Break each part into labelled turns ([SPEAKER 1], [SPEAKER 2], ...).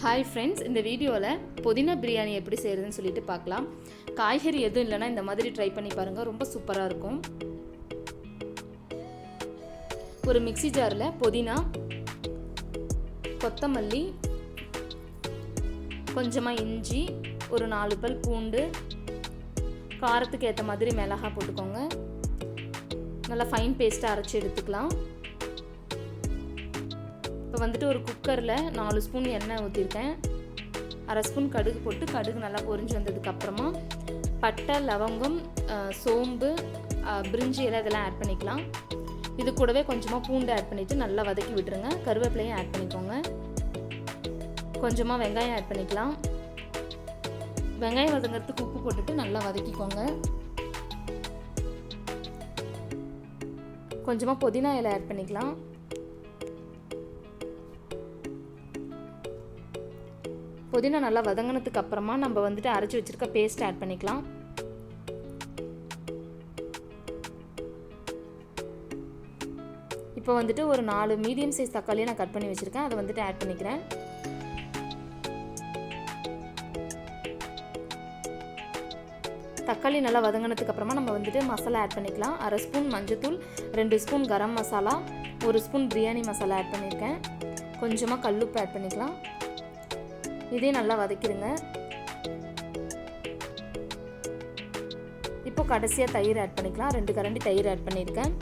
[SPEAKER 1] Hi friends, இந்த வீடியோவில் புதினா பிரியாணி எப்படி செய்கிறதுன்னு சொல்லிட்டு பார்க்கலாம். காய்கறி எதுவும் இல்லைன்னா இந்த மாதிரி ட்ரை பண்ணி பாருங்கள், ரொம்ப சூப்பராக இருக்கும். ஒரு மிக்ஸி ஜாரில் புதினா, கொத்தமல்லி, கொஞ்சமாக இஞ்சி, ஒரு 4 பல் பூண்டு, காரத்துக்கு ஏற்ற மாதிரி மிளகாய் போட்டுக்கோங்க. நல்லா ஃபைன் பேஸ்ட்டாக அரைச்சி எடுத்துக்கலாம். இப்போ வந்துட்டு ஒரு குக்கரில் 4 ஸ்பூன் எண்ணெய் ஊற்றிருக்கேன். அரை ஸ்பூன் கடுகு போட்டு கடுகு நல்லா பொரிஞ்சு வந்ததுக்கப்புறமா பட்டை, லவங்கம், சோம்பு, பிரிஞ்சி இலை இதெல்லாம் ஆட் பண்ணிக்கலாம். இது கூடவே கொஞ்சமாக பூண்டு ஆட் பண்ணிவிட்டு நல்லா வதக்கி விட்டுருங்க. கருவேப்பிலையும் ஆட் பண்ணிக்கோங்க. கொஞ்சமாக வெங்காயம் ஆட் பண்ணிக்கலாம். வெங்காயம் வதங்கிறதுக்கு உப்பு போட்டுட்டு நல்லா வதக்கிக்கோங்க. கொஞ்சமாக புதினா இலை ஆட் பண்ணிக்கலாம். புதினா நல்லா வதங்கினதுக்கு அப்புறமா நம்ம வந்துட்டு அரைச்சி வச்சிருக்க பேஸ்ட் ஆட் பண்ணிக்கலாம். இப்போ வந்துட்டு ஒரு 4 மீடியம் சைஸ் தக்காளியை நான் கட் பண்ணி வச்சுருக்கேன், அதை வந்துட்டு ஆட் பண்ணிக்கிறேன். தக்காளி நல்லா வதங்கினதுக்கு அப்புறமா நம்ம வந்துட்டு மசாலா ஆட் பண்ணிக்கலாம். அரை ஸ்பூன் மஞ்சத்தூள், 2 spoon garam masala, 1 spoon biryani masala add பண்ணியிருக்கேன். கொஞ்சமாக கல்லுப்பு ஆட் பண்ணிக்கலாம். இதே நல்லா வதக்கிடுங்க. இப்போ கடைசியாக தயிர் ஆட் பண்ணிக்கலாம். 2 கரண்டி தயிர் ஆட் பண்ணியிருக்கேன்.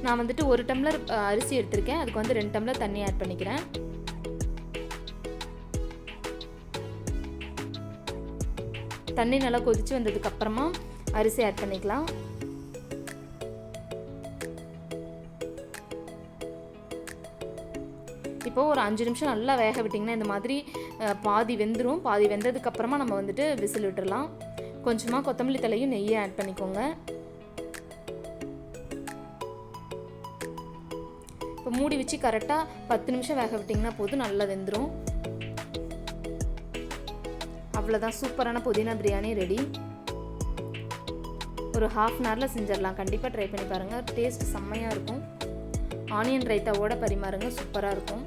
[SPEAKER 1] நான் வந்துட்டு 1 டம்ளர் அரிசி எடுத்திருக்கேன், அதுக்கு வந்து 2 டம்ளர் தண்ணி ஆட் பண்ணிக்கிறேன். தண்ணி நல்லா கொதிச்சு வந்ததுக்கு அப்புறமா அரிசி ஆட் பண்ணிக்கலாம். இப்போது ஒரு 5 நிமிஷம் நல்லா வேக விட்டிங்கன்னா இந்த மாதிரி பாதி வெந்துடும். பாதி வெந்ததுக்கப்புறமா நம்ம வந்துட்டு விசில் விட்டுடலாம். கொஞ்சமாக கொத்தமல்லி தலையும் நெய்யை ஆட் பண்ணிக்கோங்க. இப்போ மூடி வச்சு கரெக்டாக 10 நிமிஷம் வேக விட்டிங்கன்னா போதும், நல்லா வெந்துடும். அவ்வளோதான், சூப்பரான புதினா பிரியாணி ரெடி. ஒரு ½ அன் ஹவரில் செஞ்சிடலாம். கண்டிப்பாக ட்ரை பண்ணி பாருங்கள், டேஸ்ட் செம்மையாக இருக்கும். ஆனியன் ரைத்தாவோட பரிமாறுங்க, சூப்பராக இருக்கும்.